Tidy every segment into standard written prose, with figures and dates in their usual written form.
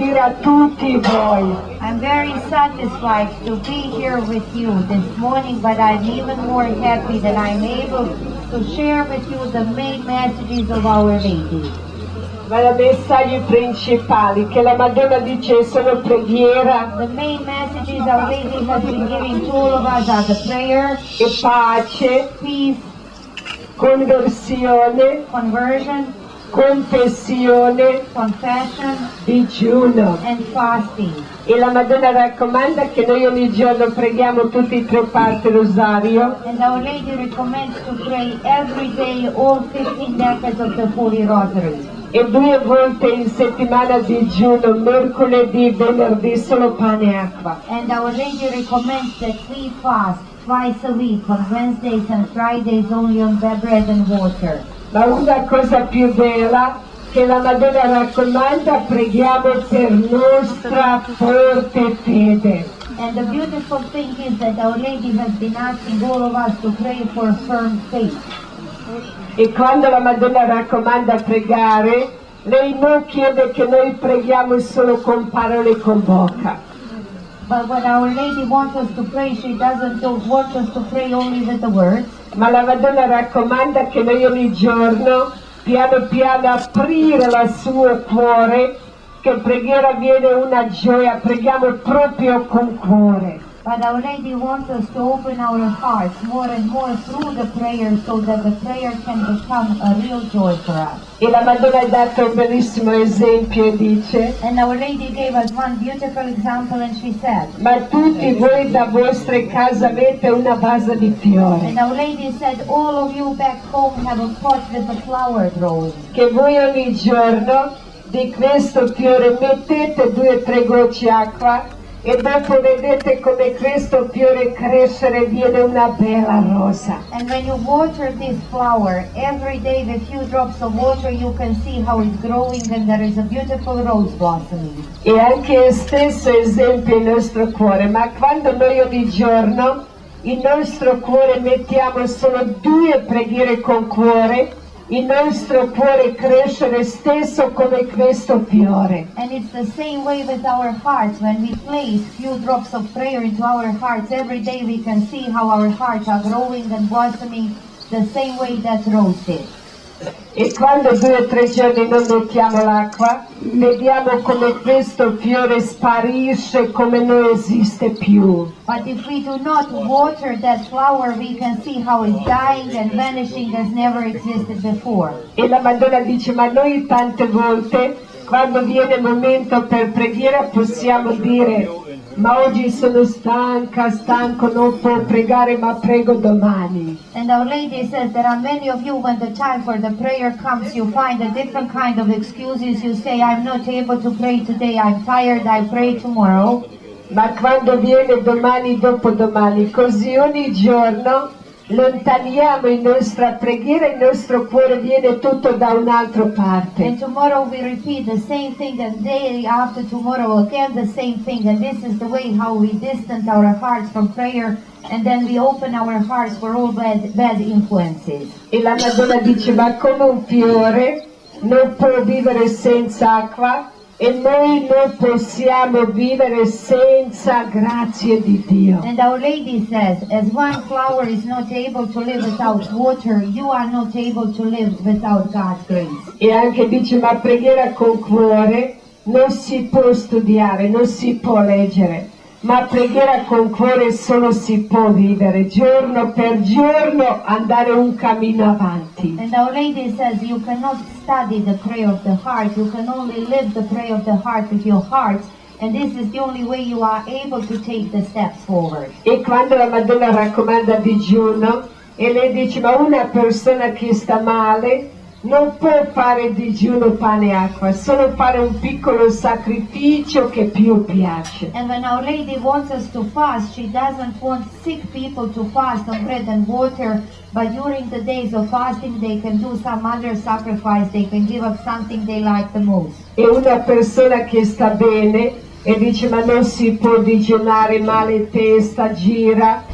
dire a tutti voi. I'm very satisfied to be here with you this morning, but I'm even more happy that I'm able to share with you the main messages of Our Lady. Ma i messaggi principali che la Madonna dice sono preghiera. The main messages Our Lady has been giving to all of us are the prayer, E pace, peace, conversione, conversion, confessione, confession, digiuno. and fasting. E la Madonna raccomanda che noi ogni giorno preghiamo tutti e 3 parti il rosario. And Our Lady recommends to pray every day all 15 decades of the Holy Rosary. E 2 volte in settimana digiuno, mercoledì, venerdì solo pane e acqua. And Our Lady recommends that we fast twice a week, on Wednesdays and Fridays only on bread and water. Ma una cosa più bella che la Madonna raccomanda, preghiamo per nostra forte fede. And the beautiful thing is that Our Lady has been asking all of us to pray for firm faith. E quando la Madonna raccomanda pregare, lei non chiede che noi preghiamo solo con parole con bocca. But when Our Lady wants us to pray, she doesn't want us to pray only with the words. Ma la Madonna raccomanda che noi ogni giorno, piano piano, aprire il suo cuore, che preghiera viene una gioia, preghiamo proprio con cuore. But Our Lady wants us to open our hearts more and more through the prayer so that the prayer can become a real joy for us. E la Madonna ha dato un bellissimo esempio e dice: And Our Lady gave us one beautiful example and she said, ma tutti voi da vostre case avete una vasa di fiori, and Our Lady said, all of you back home have a pot with a flower growing. che voi ogni giorno di questo fiore mettete 2 o 3 gocce acqua e dopo vedete come questo fiore crescere, viene una bella rosa. And when you water this flower, every day with few drops of water you can see how it's growing and there is a beautiful rose blossoming. E anche stesso esempio il nostro cuore, ma quando noi ogni giorno il nostro cuore mettiamo solo 2 preghiere con cuore, il nostro cuore cresce lo stesso come questo fiore. And it's the same way with our hearts. When we place few drops of prayer into our hearts, every day we can see how our hearts are growing and blossoming the same way that rose did. E quando 2 o 3 giorni non mettiamo l'acqua, vediamo come questo fiore sparisce, come non esiste più. But if we do not water that flower, we can see how it's dying and vanishing as never existed before. E la Madonna dice: ma noi tante volte, quando viene il momento per preghiera, possiamo dire: ma oggi sono stanco, non può pregare, ma prego domani. And Our Lady says there are many of you, when the time for the prayer comes, you find a different kind of excuses. You say, I'm not able to pray today, I'm tired, I pray tomorrow. Ma quando viene domani, dopodomani, così ogni giorno lontaniamo in nostra preghiera, il nostro cuore viene tutto da un'altra parte. And tomorrow we repeat the same thing, and day after tomorrow again the same thing. And this is the way how we distance our hearts from prayer, and then we open our hearts for all bad influences. E la Madonna dice: ma come un fiore non può vivere senza acqua, e noi non possiamo vivere senza grazie di Dio. And Our Lady says, as one flower is not able to live without water, you are not able to live without God's grace. E anche dice: ma preghiera con cuore non si può studiare, non si può leggere, ma preghiera con cuore solo si può vivere, giorno per giorno andare un cammino avanti. And Our Lady says you cannot study the prayer of the heart, you can only live the prayer of the heart with your heart, and this is the only way you are able to take the steps forward. E quando la Madonna raccomanda digiuno, e lei dice: ma una persona che sta male non può fare digiuno pane e acqua, solo fare un piccolo sacrificio che più piace. And when Our Lady wants us to fast, she doesn't want sick people to fast on bread and water, but during the days of fasting they can do some other sacrifice, they can give up something they like the most. E una persona che sta bene e dice: ma non si può digiunare, male testa, gira.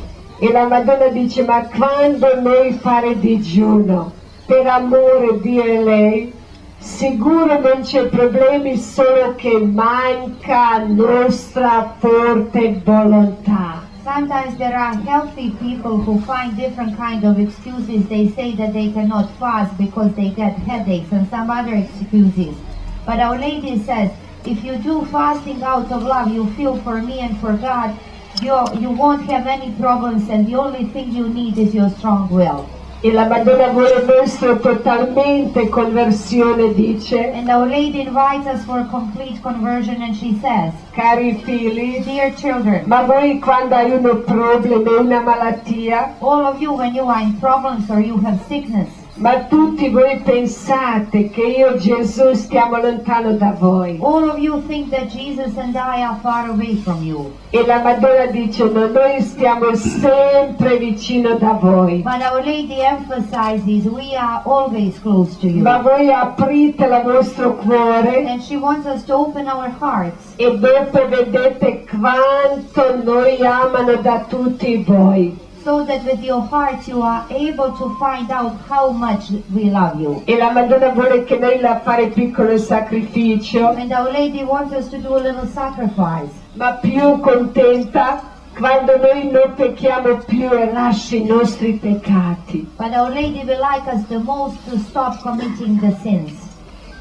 E la Madonna dice: ma quando noi fare digiuno per amore dire lei, Sicuro non c'è problemi, solo che manca nostra forte volontà. Sometimes there are healthy people who find different kind of excuses. They say that they cannot fast because they get headaches and some other excuses. But Our Lady says, if you do fasting out of love, you feel for me and for God, you won't have any problems, and the only thing you need is your strong will. E la Madonna vuole nostra totalmente conversione, dice. And Our Lady invites us for complete conversion, and she says, Cari figli, dear children, ma voi quando hai un problema, una malattia, all of you, when you are in problems or you have sickness, ma tutti voi pensate che io e Gesù stiamo lontano da voi. all of you think that Jesus and I are far away from you. E la Madonna dice, no, noi stiamo sempre vicino da voi. But Our Lady emphasizes we are always close to you. Ma voi aprite il vostro cuore And she wants us to open our hearts. e dopo vedete quanto noi amano da tutti voi. So that with your hearts you are able to find out how much we love you. E la Madonna vuole che noi la fare piccolo sacrificio, And Our Lady wants us to do a little sacrifice. ma più contenta quando noi non pecchiamo più e lascia i nostri peccati. But Our Lady will like us the most to stop committing the sins.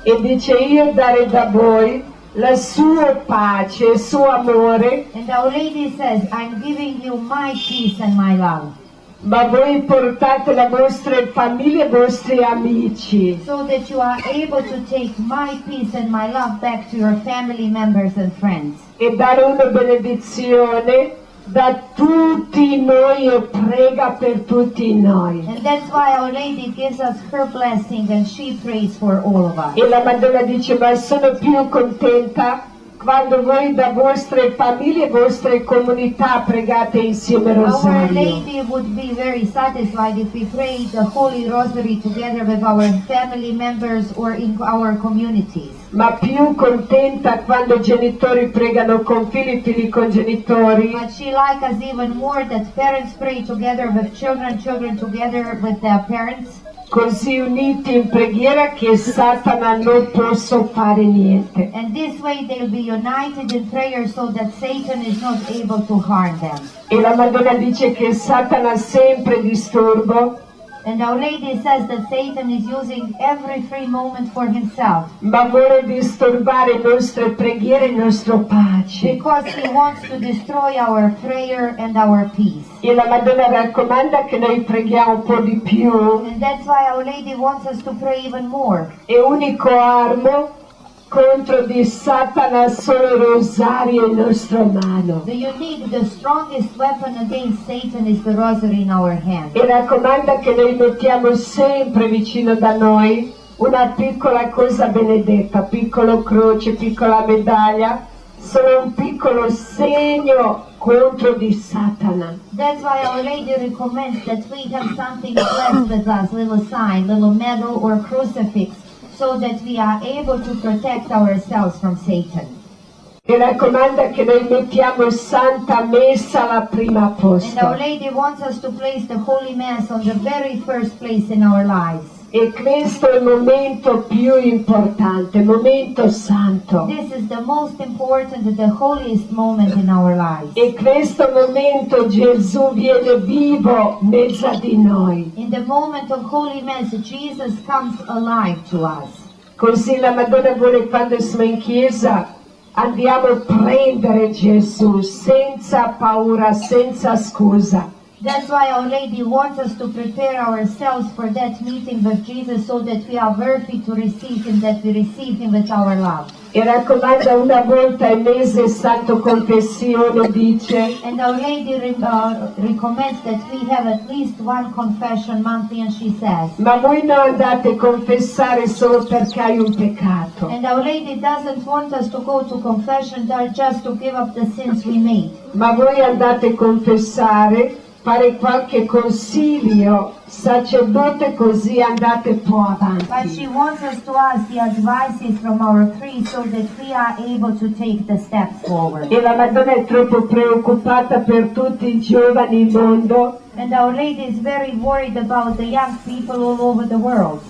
E dice, io dare da voi la sua pace, il suo amore, And Our Lady says, I'm giving you my peace and my love. ma voi portate la vostra famiglia e i vostri amici. So that you are able to take my peace and my love back to your family members and friends. E dare una benedizione da tutti noi e prega per tutti noi. And that's why Our Lady gives us her blessing and she prays for all of us. E la Madonna dice, ma sono più contenta quando voi da vostre famiglie e vostre comunità pregate insieme il Our rosario. Lady would be very satisfied if we prayed the Holy Rosary together with our family members or in our communities. Ma più contenta quando genitori pregano con figli con genitori. But she likes us even more that parents pray together with children, children together with their parents. Così uniti in preghiera che Satana non possa fare niente. And this way they'll be united in prayer so that Satan is not able to harm them. E la Madonna dice che Satana sempre disturbo, And Our Lady says that Satan is using every free moment for himself. ma vuole disturbare le nostre preghiere e il nostro pace. Because he wants to destroy our prayer and our peace. E la Madonna raccomanda che noi preghiamo un po' di più. And that's why Our Lady wants us to pray even more. E unico armo contro di Satana solo il rosario in nostra mano. The strongest weapon against Satan is the rosary in our hand. E raccomanda che noi mettiamo sempre vicino da noi una piccola cosa benedetta, piccolo croce, piccola medaglia, solo un piccolo segno contro di Satana. That's why Our Lady recommends that we have something blessed with us, little sign, little medal or crucifix, so that we are able to protect ourselves from Satan. E raccomanda che noi mettiamo Santa Messa alla prima And Our posto. Lady wants us to place the Holy Mass on the very first place in our lives. E questo è il momento più importante, il momento santo. This is the most important, the holiest moment in our lives. E questo momento Gesù viene vivo in mezzo di noi. In the moment of Holy Mass, Jesus comes alive to us. Così la Madonna vuole, quando siamo in chiesa, andiamo a prendere Gesù senza paura, senza scusa. That's why Our Lady wants us to prepare ourselves for that meeting with Jesus so that we are worthy to receive Him, that we receive Him with our love. E raccomanda una volta al mese Santo Confessione, dice, And Our Lady recommends that we have at least one confession monthly, and she says, ma voi non andate a confessare solo perché hai un peccato, and Our Lady doesn't want us to go to confession just to give up the sins we made. ma voi andate a confessare, fare qualche consiglio, sacerdote, così andate un po' But avanti. she wants us to ask the advices from our priest so that we are able to take the steps forward. E la Madonna è troppo preoccupata per tutti i giovani in mondo, And Our Lady is very worried about the young people all over the world.